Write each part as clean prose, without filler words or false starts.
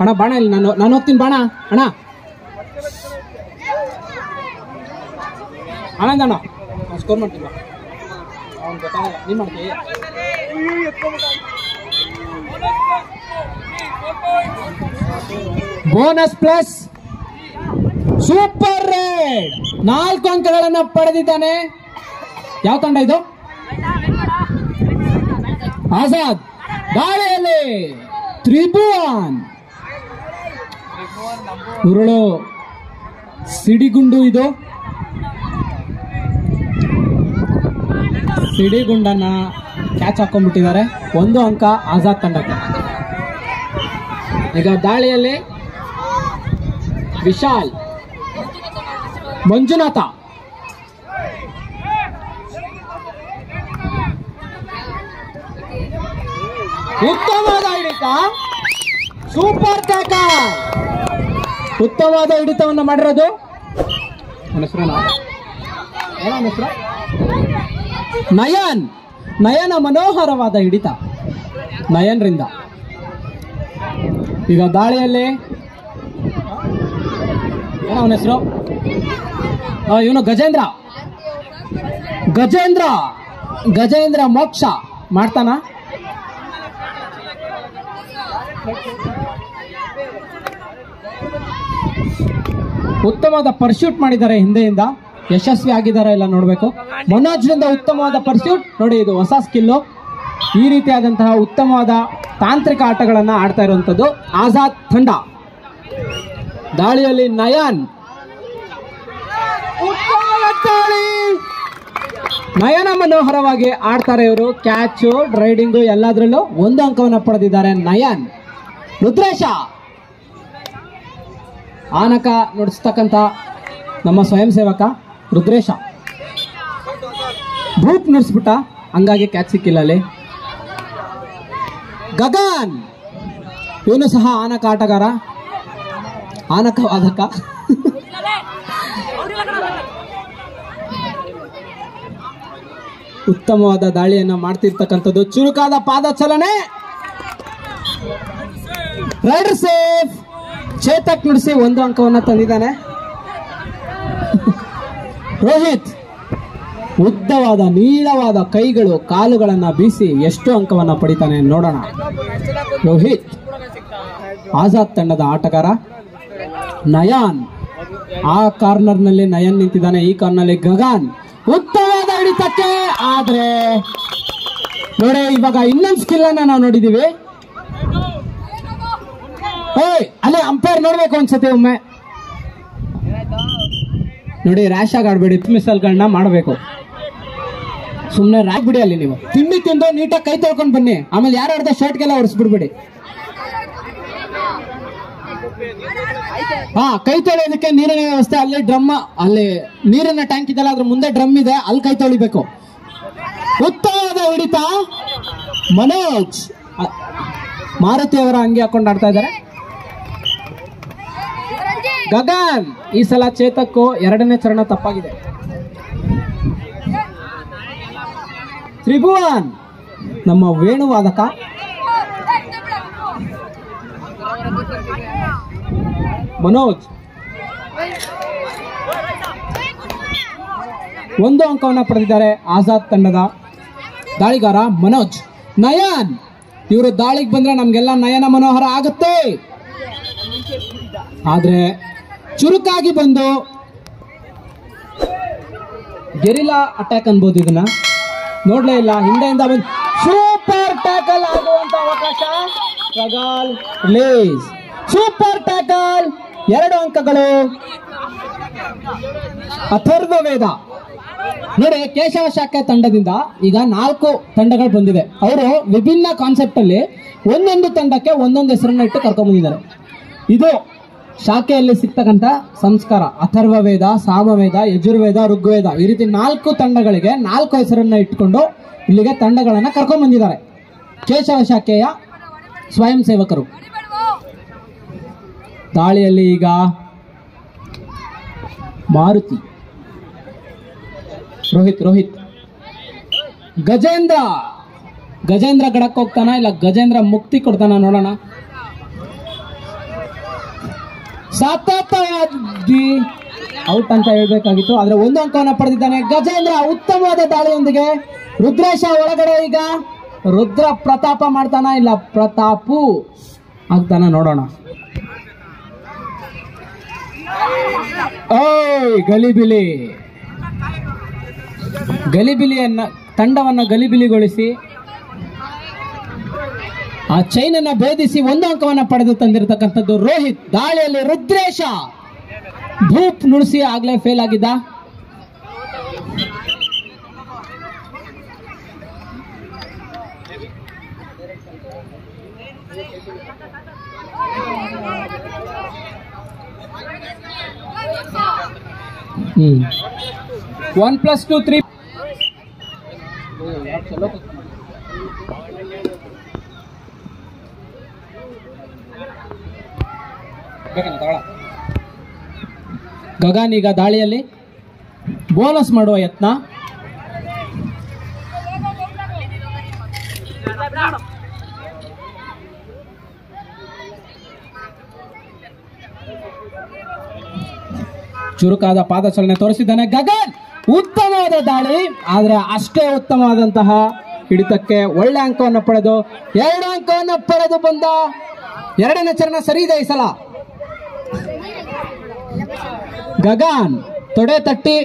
ಅಣ್ಣ ಬಾಣ ಇಲ್ಲಿ ನಾನು ಹೋಗ್ತೀನಿ ಬಾಣ ಅಣ್ಣ ಅಣ್ಣ ಸ್ಕೋರ್ ಮಾಡ್ತೀನಿ ಅವ್ನು ಗೊತ್ತಾಗಲ್ಲ ನೀನು ಮಾಡ್ತೀವಿ ಬೋನಸ್ ಪ್ಲಸ್ ಸೂಪರ್ ರೇಡ್ 4 ಅಂಕಗಳನ್ನು ಪಡೆದಿದ್ದಾನೆ. ಯಾವ ತಂಡ ಇದು? ಆಜಾದ್. ದಾಳಿಯಲ್ಲಿ ತ್ರಿಭುವನ್. ಉರುಳು ಸಿಡಿಗುಂಡು. ಇದು ಸಿಡಿಗುಂಡನ್ನ ಕ್ಯಾಚ್ ಹಾಕೊಂಡ್ಬಿಟ್ಟಿದ್ದಾರೆ. 1 ಅಂಕ ಆಜಾದ್ ತಂಡಕ್ಕೆ. ಈಗ ದಾಳಿಯಲ್ಲಿ ವಿಶಾಲ್, ಮಂಜುನಾಥ, ಉತ್ತಮವಾದ ಹಿಡಿತ, ಸೂಪರ್ ಟ್ಯಾಕಲ್. ಉತ್ತಮವಾದ ಹಿಡಿತವನ್ನು ಮಾಡಿರೋದು ನಯನ್. ನಯನ ಮನೋಹರವಾದ ಹಿಡಿತ ನಯನ್ರಿಂದ. ಈಗ ದಾಳಿಯಲ್ಲಿ ಅವನ ಹೆಸರು ಇವನು ಗಜೇಂದ್ರ ಮೋಕ್ಷ ಮಾಡ್ತಾನ. ಉತ್ತಮವಾದ ಪರ್ಸ್ಯೂಟ್ ಮಾಡಿದ್ದಾರೆ. ಹಿಂದೆಯಿಂದ ಯಶಸ್ವಿ ಆಗಿದ್ದಾರೆ ಇಲ್ಲ ನೋಡ್ಬೇಕು. ಮನೋಜ್ನಿಂದ ಉತ್ತಮವಾದ ಪರ್ಸ್ಯೂಟ್ ನೋಡಿ. ಇದು ಹೊಸ ಸ್ಕಿಲ್ಲು. ಈ ರೀತಿಯಾದಂತಹ ಉತ್ತಮವಾದ ತಾಂತ್ರಿಕ ಆಟಗಳನ್ನ ಆಡ್ತಾ ಇರುವಂತದ್ದು ಆಜಾದ್ ತಂಡ. ದಾಳಿಯಲ್ಲಿ ನಯನ್. ನಯನ ಮನೋಹರವಾಗಿ ಆಡ್ತಾರೆ ಇವರು. ಕ್ಯಾಚು, ರೈಡಿಂಗು ಎಲ್ಲದರಲ್ಲೂ 1 ಅಂಕವನ್ನು ಪಡೆದಿದ್ದಾರೆ ನಯನ್. ರುದ್ರೇಶ ಆನಕ ನುಡಿಸ್ತಕ್ಕಂಥ ನಮ್ಮ ಸ್ವಯಂ ಸೇವಕ ರುದ್ರೇಶ ಭೂಪ್ ನುಡಿಸ್ಬಿಟ್ಟ, ಹಂಗಾಗಿ ಕ್ಯಾಚ್ ಸಿಕ್ಕಿಲ್ಲ ಅಲ್ಲಿ. ಗಗನ್ ಇವನು ಸಹ ಆನಕ ಆಟಗಾರ, ಆನಕ ವಾದಕ. ಉತ್ತಮವಾದ ದಾಳಿಯನ್ನ ಮಾಡ್ತಿರ್ತಕ್ಕಂಥದ್ದು. ಚುರುಕಾದ ಪಾದ ಚಲನೆ. Raider safe. ಚೇತಕ್ ನುಡಿಸಿ 1 ಅಂಕವನ್ನ ತಂದಿದ್ದಾನೆ. ರೋಹಿತ್ ಉದ್ದವಾದ ನೀಳವಾದ ಕೈಗಳು, ಕಾಲುಗಳನ್ನ ಬೀಸಿ ಎಷ್ಟು ಅಂಕವನ್ನ ಪಡಿತಾನೆ ನೋಡೋಣ. ರೋಹಿತ್ ಆಜಾದ್ ತಂಡದ ಆಟಗಾರ. ನಯನ್ ಆ ಕಾರ್ನರ್ ನಲ್ಲಿ ನಯನ್ ನಿಂತಿದ್ದಾನೆ, ಈ ಕಾರ್ನರ್ ನಲ್ಲಿ ಗಗನ್. ಉತ್ತಮವಾದ ಹಿಡಿತಕ್ಕೆ. ಆದ್ರೆ ನೋಡಿ, ಇವಾಗ ಇನ್ನೊಂದು ಸ್ಕಿಲ್ ಅನ್ನ ನಾವು ನೋಡಿದೀವಿ. ಅಲ್ಲೇ ಅಂಪೈರ್ ನೋಡ್ಬೇಕು ಅನ್ಸತ್ತೆ ಒಮ್ಮೆ ನೋಡಿ. ರ್ಯಾಶ್ ಆಗಿ ಆಡ್ಬೇಡಿ, ಮಿಸಲ್ಗಳನ್ನ ಮಾಡಬೇಕು. ಸುಮ್ಮನೆ ರಾಕ್ ಬಿಡಿ. ಅಲ್ಲಿ ನೀವು ತಿಂಡಿ ತಿಂದು ನೀಟಾಗಿ ಕೈ ತೊಳ್ಕೊಂಡು ಬನ್ನಿ. ಆಮೇಲೆ ಯಾರು ಆಡ್ದ ಶರ್ಟ್ಗೆಲ್ಲ ಒರೆಸ್ಬಿಡ್ಬೇಡಿ. ಕೈ ತೊಳೆಯೋದಕ್ಕೆ ನೀರಿನ ವ್ಯವಸ್ಥೆ. ಅಲ್ಲಿ ಡ್ರಮ್, ಅಲ್ಲಿ ನೀರಿನ ಟ್ಯಾಂಕ್ ಇದೆಲ್ಲ, ಅದ್ರ ಮುಂದೆ ಡ್ರಮ್ ಇದೆ, ಅಲ್ಲಿ ಕೈ ತೊಳಿಬೇಕು. ಉತ್ತಮವಾದ ಹಿಡಿತ ಮನೋಜ್. ಮಾರುತಿ ಅವರ ಅಂಗಿ ಹಾಕೊಂಡು ಆಡ್ತಾ ಇದ್ದಾರೆ. ಗಗನ್ ಈ ಸಲ ಚೇತಕ್ಕು 2ನೇ ಚರಣ ತಪ್ಪಾಗಿದೆ. ತ್ರಿಭುವನ್ ನಮ್ಮ ವೇಣುವಾದಕ. ಮನೋಜ್ 1 ಅಂಕವನ್ನ ಪಡೆದಿದ್ದಾರೆ ಆಜಾದ್ ತಂಡದ ದಾಳಿಗಾರ ಮನೋಜ್. ನಯನ್ ಇವರು ದಾಳಿಗೆ ಬಂದ್ರೆ ನಮ್ಗೆಲ್ಲ ನಯನ ಮನೋಹರ ಆಗುತ್ತೆ. ಆದ್ರೆ ಚುರುಕಾಗಿ ಬಂದು ಗೆರಿಲಾ ಅಟ್ಯಾಕ್ ಅನ್ಬೋದು. ಇದನ್ನ ನೋಡ್ಲೇ ಇಲ್ಲ. ಹಿಂದೆಯಿಂದ ಬಂದು ಸೂಪರ್ ಟ್ಯಾಕಲ್ ಆಗುವಂತ ಅವಕಾಶ. ಸಗಾಲ್ ರಿಲೀಸ್. Super tackle. 2 ಅಂಕಗಳು. ಅಥರ್ವ ವೇದ ನೋಡಿ, ಕೇಶವ ಶಾಖೆ ತಂಡದಿಂದ ಈಗ 4 ತಂಡಗಳು ಬಂದಿದೆ. ಅವರು ವಿಭಿನ್ನ ಕಾನ್ಸೆಪ್ಟ್ ಅಲ್ಲಿ ಒಂದೊಂದು ತಂಡಕ್ಕೆ ಒಂದೊಂದು ಹೆಸರನ್ನ ಇಟ್ಟು ಕರ್ಕೊಂಡ್ ಬಂದಿದ್ದಾರೆ. ಇದು ಶಾಖೆಯಲ್ಲಿ ಸಿಗ್ತಕ್ಕಂಥ ಸಂಸ್ಕಾರ. ಅಥರ್ವ ವೇದ, ಸಾಮವೇದ, ಯಜುರ್ವೇದ, ಋಗ್ವೇದ, ಈ ರೀತಿ 4 ತಂಡಗಳಿಗೆ 4 ಹೆಸರನ್ನ ಇಟ್ಕೊಂಡು ಇಲ್ಲಿಗೆ ತಂಡಗಳನ್ನ ಕರ್ಕೊಂಡ್ ಬಂದಿದ್ದಾರೆ ಕೇಶವ ಶಾಖೆಯ ಸ್ವಯಂ ಸೇವಕರು. ದಾಳಿಯಲ್ಲಿ ಈಗ ಮಾರುತಿ, ರೋಹಿತ್, ಗಜೇಂದ್ರ ಗಡಕ್ಕೆ ಹೋಗ್ತಾನ ಇಲ್ಲ ಗಜೇಂದ್ರ ಮುಕ್ತಿ ಕೊಡ್ತಾನ ನೋಡೋಣ. ಸತತವಾಗಿ ಔಟ್ ಅಂತ ಹೇಳ್ಬೇಕಾಗಿತ್ತು, ಆದ್ರೆ ಒಂದು ಅಂಕವನ್ನು ಪಡೆದಿದ್ದಾನೆ ಗಜೇಂದ್ರ. ಉತ್ತಮವಾದ ದಾಳಿಯೊಂದಿಗೆ ರುದ್ರೇಶ ಒಳಗಡೆ. ಈಗ ರುದ್ರ ಪ್ರತಾಪ ಮಾಡ್ತಾನ, ಇಲ್ಲ ಪ್ರತಾಪು ಆಗ್ತಾನ, ನೋಡೋಣ. ಓಯ್ ಗಲಿಬಿಲಿ, ಗಲಿಬಿಲಿಯನ್ನ ತಂಡವನ್ನ ಗಲಿಬಿಲಿಗೊಳಿಸಿ ಆ ಚೈನ್ ಅನ್ನ ಭೇದಿಸಿ ಒಂದು ಅಂಕವನ್ನ ಪಡೆದು ತಂದಿರತಕ್ಕಂಥದ್ದು ರೋಹಿತ್. ದಾಳಿಯಲ್ಲಿ ರುದ್ರೇಶ ಭೂಪ್ ನುಡಿಸಿ ಆಗ್ಲೇ ಫೇಲ್ ಆಗಿದ್ದ. One plus two three. Gagan ಈಗ ದಾಳಿಯಲ್ಲಿ ಬೋನಸ್ ಮಾಡುವ ಯತ್ನ. ಚುರುಕಾದ ಪಾದಚಲನೆ ತೋರಿಸಿದ್ದಾನೆ ಗಗನ್. ಉತ್ತಮವಾದ ದಾಳಿ, ಆದ್ರೆ ಅಷ್ಟೇ ಉತ್ತಮವಾದಂತಹ ಹಿಡಿತಕ್ಕೆ ಒಳ್ಳೆ ಅಂಕವನ್ನು ಪಡೆದು 2 ಅಂಕವನ್ನು ಪಡೆದು ಬಂದ. ಎರಡನೇ ಚರಣ ಸರಿ ಇದೆ ಈ ಸಲ. ಗಗನ್ ತೊಡೆ ತಟ್ಟಿ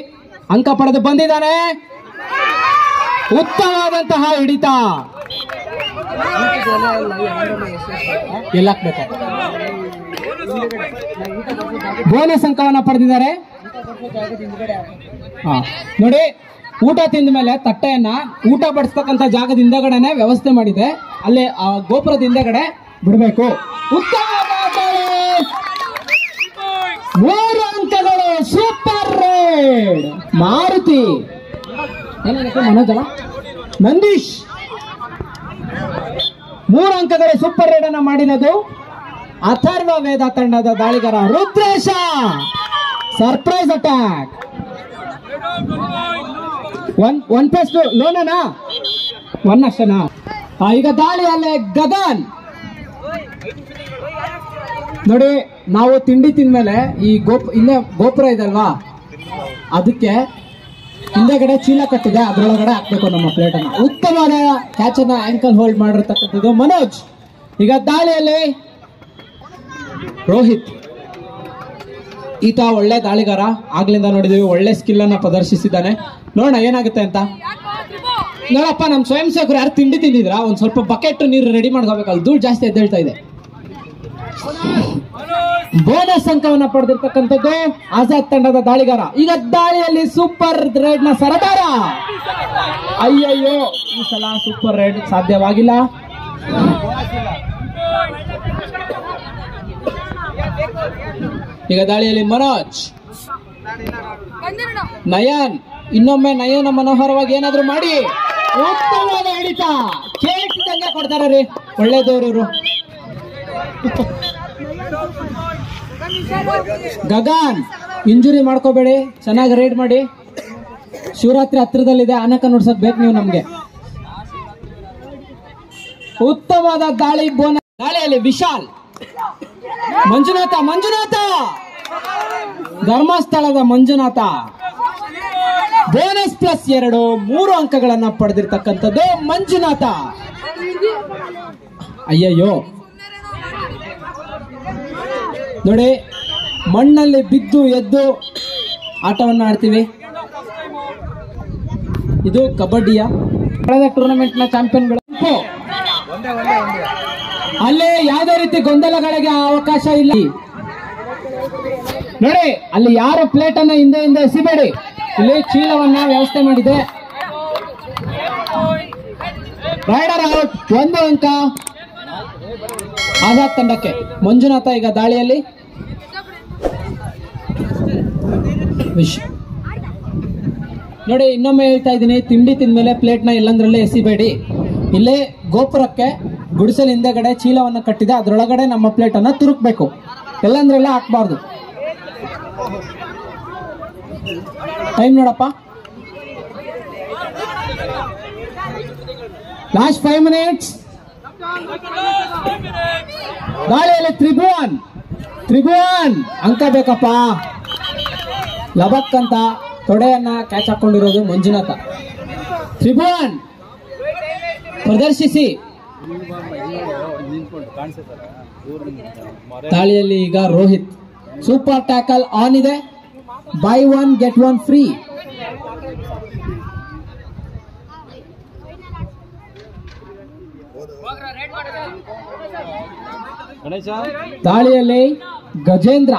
ಅಂಕ ಪಡೆದು ಬಂದಿದ್ದಾನೆ. ಉತ್ತಮವಾದಂತಹ ಹಿಡಿತ. ಎಲ್ಲ ಬೋನಸ್ ಅಂಕವನ್ನ ಪಡೆದಿದ್ದಾರೆ. ನೋಡಿ, ಊಟ ತಿಂದ ಮೇಲೆ ತಟ್ಟೆಯನ್ನ ಊಟ ಬಡಿಸ್ತಕ್ಕಂಥ ಜಾಗದ ಹಿಂದಗಡೆನೆ ವ್ಯವಸ್ಥೆ ಮಾಡಿದೆ, ಅಲ್ಲೇ ಆ ಗೋಪುರದ ಹಿಂದಗಡೆ ಬಿಡಬೇಕು. ಉತ್ತಮವಾದ 3 ಅಂಕಗಳು. Super raid. ಮಾರುತಿ ಮನೋಜ ನಂದೀಶ್ 3 ಅಂಕಗಳು ಸೂಪರ್ ರೇಡ್ ಅನ್ನ ಮಾಡಿರೋದು ಅಥರ್ವ ವೇದ ತಂಡದ ದಾಳಿಗಾರ ರುದ್ರೇಶ. Surprise attack. 1+2 ಲೋನನಾ 1 ಅಷ್ಟನಾ? ಈಗ ದಾಳಿಯಲ್ಲೇ ಗಗನ್. ನೋಡಿ, ನಾವು ತಿಂಡಿ ತಿಂದ್ಮೇಲೆ ಈ ಇಲ್ಲೇ ಗೋಪುರ ಇದಲ್ವಾ, ಅದಕ್ಕೆ ಹಿಂದೆಗಡೆ ಚೀಲ ಕಟ್ಟಿದೆ, ಅದರೊಳಗಡೆ ಹಾಕ್ಬೇಕು ನಮ್ಮ ಪ್ಲೇಟ್ ಅನ್ನ. ಉತ್ತಮವಾದ ಕ್ಯಾಚ್ ಅನ್ನ ಆಂಕಲ್ ಹೋಲ್ಡ್ ಮಾಡಿರ್ತಕ್ಕಂಥದ್ದು ಮನೋಜ್. ಈಗ ದಾಳಿಯಲ್ಲಿ ರೋಹಿತ್, ಈತ ಒಳ್ಳೆ ದಾಳಿಗಾರ, ಆಗ್ಲಿಂದ ನೋಡಿದೀವಿ, ಒಳ್ಳೆ ಸ್ಕಿಲ್ ಅನ್ನ ಪ್ರದರ್ಶಿಸಿದ್ದಾನೆ. ನೋಡೋಣ ಏನಾಗುತ್ತೆ ಅಂತ. ನೋಡಪ್ಪ, ನಮ್ ಸ್ವಯಂ ಸೇವಕರು ಯಾರು ತಿಂಡಿ ತಿಂದಿದ್ರ, ಒಂದ್ ಸ್ವಲ್ಪ ಬಕೆಟ್ ನೀರು ರೆಡಿ ಮಾಡ್ಕೋಬೇಕಲ್ಲ, ಧೂಳು ಜಾಸ್ತಿ ಎದ್ದೇಳ್ತಾ ಇದೆ. ಬೋನಸ್ ಅಂಕವನ್ನ ಪಡೆದಿರ್ತಕ್ಕಂಥದ್ದು ಆಜಾದ್ ತಂಡದ ದಾಳಿಗಾರ. ಈಗ ದಾಳಿಯಲ್ಲಿ ಸೂಪರ್ ರೇಡ್ ನ ಸರದಾರ. ಅಯ್ಯಯ್ಯೋ, ಈ ಸಲ ಸೂಪರ್ ರೇಡ್ ಸಾಧ್ಯವಾಗಿಲ್ಲ. ಈಗ ದಾಳಿಯಲ್ಲಿ ಮನೋಜ್, ನಯನ್, ಇನ್ನೊಮ್ಮೆ ನಯನ ಮನೋಹರವಾಗಿ ಏನಾದ್ರು ಮಾಡಿ ಉತ್ತಮವಾದ ಹಿಡಿತ. ಕೇಳಿಸಿದಂಗೆ ಕೊಡ್ತಾರ ರೀ, ಒಳ್ಳೆದವರು. ಗಗನ್, ಇಂಜುರಿ ಮಾಡ್ಕೋಬೇಡಿ, ಚೆನ್ನಾಗಿ ರೈಡ್ ಮಾಡಿ. ಶಿವರಾತ್ರಿ ಹತ್ರದಲ್ಲಿದೆ, ಆನಕ ನೋಡ್ಸಕ್ ಬೇಕು ನೀವು ನಮ್ಗೆ. ಉತ್ತಮವಾದ ದಾಳಿ. ದಾಳಿಯಲ್ಲಿ ವಿಶಾಲ್, ಮಂಜುನಾಥ ಧರ್ಮಸ್ಥಳದ ಮಂಜುನಾಥ ಬೋನಸ್ +2 3 ಅಂಕಗಳನ್ನ ಪಡೆದಿರ್ತಕ್ಕಂಥದ್ದು ಮಂಜುನಾಥ. ಅಯ್ಯಯ್ಯೋ, ನೋಡಿ, ಮಣ್ಣಲ್ಲಿ ಬಿದ್ದು ಎದ್ದು ಆಟವನ್ನ ಆಡ್ತೀವಿ. ಇದು ಕಬಡ್ಡಿಯ ಕಳೆದ ಟೂರ್ನಮೆಂಟ್ ನ ಚಾಂಪಿಯನ್ಗಳು. ಅಲ್ಲೇ ಯಾವುದೇ ರೀತಿ ಗೊಂದಲಗಳಿಗೆ ಅವಕಾಶ ಇಲ್ಲ. ನೋಡಿ, ಅಲ್ಲಿ ಯಾರು ಪ್ಲೇಟ್ ಅನ್ನ ಹಿಂದೆ ಎಸಿಬೇಡಿ. ಇಲ್ಲಿ ಚೀಲವನ್ನ ವ್ಯವಸ್ಥೆ ಮಾಡಿದೆ. Rider out. 1 ಅಂಕ ಆಜಾದ್ ತಂಡಕ್ಕೆ. ಮಂಜುನಾಥ ಈಗ ದಾಳಿಯಲ್ಲಿ. ನೋಡಿ, ಇನ್ನೊಮ್ಮೆ ಹೇಳ್ತಾ ಇದ್ದೀನಿ, ತಿಂಡಿ ತಿಂದ್ಮೇಲೆ ಪ್ಲೇಟ್ ನ ಎಲ್ಲಂದ್ರಲ್ಲೇ ಎಸಿಬೇಡಿ. ಇಲ್ಲೇ ಗೋಪುರಕ್ಕೆ ಗುಡಿಸಲು ಹಿಂದೆಗಡೆ ಚೀಲವನ್ನು ಕಟ್ಟಿದೆ, ಅದರೊಳಗಡೆ ನಮ್ಮ ಪ್ಲೇಟ್ ಅನ್ನ ತುರುಕ್ಬೇಕು, ಎಲ್ಲಂದ್ರಲ್ಲೇ ಹಾಕ್ಬಾರ್ದು. ಟೈಮ್ ನೋಡಪ್ಪ, ಲಾಸ್ಟ್ 5 minutes. ದಾಳಿಯಲ್ಲಿ ತ್ರಿಭುವನ್ ಅಂಕ ಬೇಕಪ್ಪ. ಲಬಕ್ ಅಂತ ತೊಡೆಯನ್ನ ಕ್ಯಾಚ್ ಹಾಕೊಂಡಿರೋದು ಮಂಜುನಾಥ. ತ್ರಿಭುವನ್ ಪ್ರದರ್ಶಿಸಿ. ದಾಳಿಯಲ್ಲಿ ಈಗ ರೋಹಿತ್. ಸೂಪರ್ ಟ್ಯಾಕಲ್ ಆನ್ ಇದೆ. By one get one free. ದಾಳಿಯಲ್ಲಿ ಗಜೇಂದ್ರ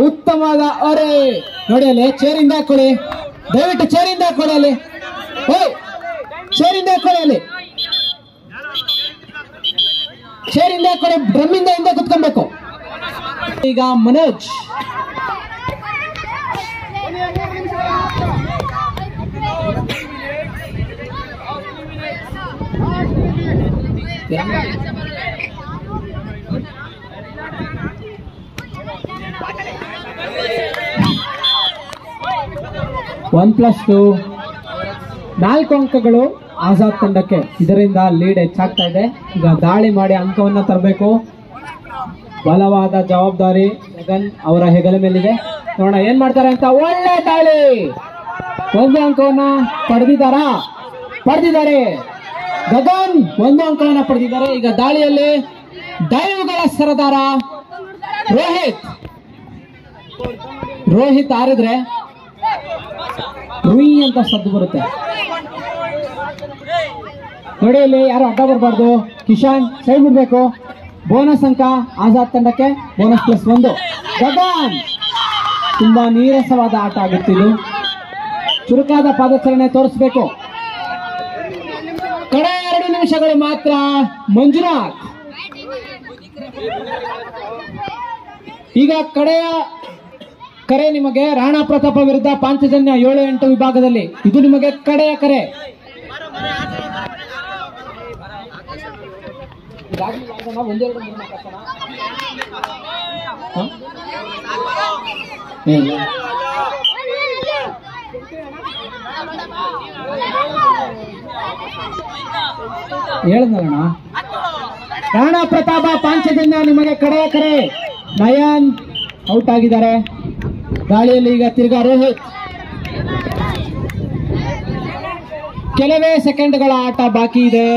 ಉತ್ತಮವಾದ ಅರೆ ನೋಡಿ ಅಲ್ಲಿ ಚೇರಿಂದ ಹಾಕೊಳ್ಳಿ, ದಯವಿಟ್ಟು ಚೇರಿಂದ ಹಾಕೊಳ್ಳಿ ಅಲ್ಲಿ, ಚೇರಿಂದ ಹಾಕೊಳ್ಳಿ ಅಲ್ಲಿ, ಚೇರಿಂದ ಹಾಕೊಳ್ಳಿ, ಡ್ರಮ್ಮಿಂದ ಹಿಂದೆ ಕುತ್ಕೊಬೇಕು. ಈಗ ಮನೋಜ್ (1+2) 4 ಅಂಕಗಳು ಆಜಾದ್ ತಂಡಕ್ಕೆ. ಇದರಿಂದ ಲೀಡ್ ಹೆಚ್ಚಾಗ್ತಾ ಇದೆ. ಈಗ ದಾಳಿ ಮಾಡಿ ಅಂಕವನ್ನ ತರಬೇಕು. ಬಲವಾದ ಜವಾಬ್ದಾರಿ ಗಗನ್ ಅವರ ಹೆಗಲ ಮೇಲಿದೆ. ನೋಡೋಣ ಏನ್ ಮಾಡ್ತಾರೆ ಅಂತ. ಒಳ್ಳೆ ದಾಳಿ, 1 ಅಂಕವನ್ನ ಪಡೆದಿದ್ದಾರೆ. ಗಗನ್ 1 ಅಂಕವನ್ನ ಪಡೆದಿದ್ದಾರೆ. ಈಗ ದಾಳಿಯಲ್ಲಿ ಡೈವ್ಗಳ ಸರದಾರ ರೋಹಿತ್ ಆರಿದ್ರೆ ರುಯಿ ಅಂತ ಸದ್ದು ಬರುತ್ತೆ ನೋಡಿ. ಇಲ್ಲಿ ಯಾರು ಅಡ್ಡ ಬರಬಾರ್ದು. ಕಿಶಾನ್ ಸೈಡ್ ಬಿಡ್ಬೇಕು. ಬೋನಸ್ ಅಂಕ ಆಜಾದ್ ತಂಡಕ್ಕೆ, ಬೋನಸ್ +1. ಗಗನ್ ತುಂಬಾ ನೀರಸವಾದ ಆಟ ಆಗುತ್ತಿದ್ದು, ಚುರುಕಾದ ಪಾದಚಾರಣೆ ತೋರಿಸಬೇಕು. ಕಡೆ 2 ನಿಮಿಷಗಳು ಮಾತ್ರ. ಮಂಜುನಾಥ್ ಈಗ ಕಡೆಯ ಕರೆ ನಿಮಗೆ. ರಾಣಾ ಪ್ರತಾಪ ವಿರುದ್ಧ ಪಾಂಚಜನ್ಯ 7-8 ವಿಭಾಗದಲ್ಲಿ ಇದು ನಿಮಗೆ ಕಡೆಯ ಕರೆ. ಹೇಳೋಣ. ರಾಣಾ ಪ್ರತಾಪ ಪಾಂಚಜನ್ಯ ನಿಮಗೆ ಕಡೆಯ ಕರೆ. ನಯನ್ ಔಟ್ ಆಗಿದ್ದಾರೆ. ದಾಳಿಯಲ್ಲಿ ಈಗ ತಿರ್ಗಾ ರೋಹಿತ್. ಕೆಲವೇ ಸೆಕೆಂಡ್ಗಳ ಆಟ ಬಾಕಿ ಇದೆ.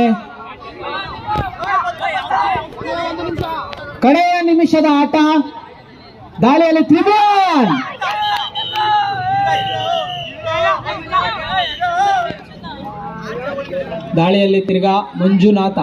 ಕಡೆಯ ನಿಮಿಷದ ಆಟ. ದಾಳಿಯಲ್ಲಿ ತ್ರಿಭುವನ್. ದಾಳಿಯಲ್ಲಿ ತಿರ್ಗಾ ಮಂಜುನಾಥ.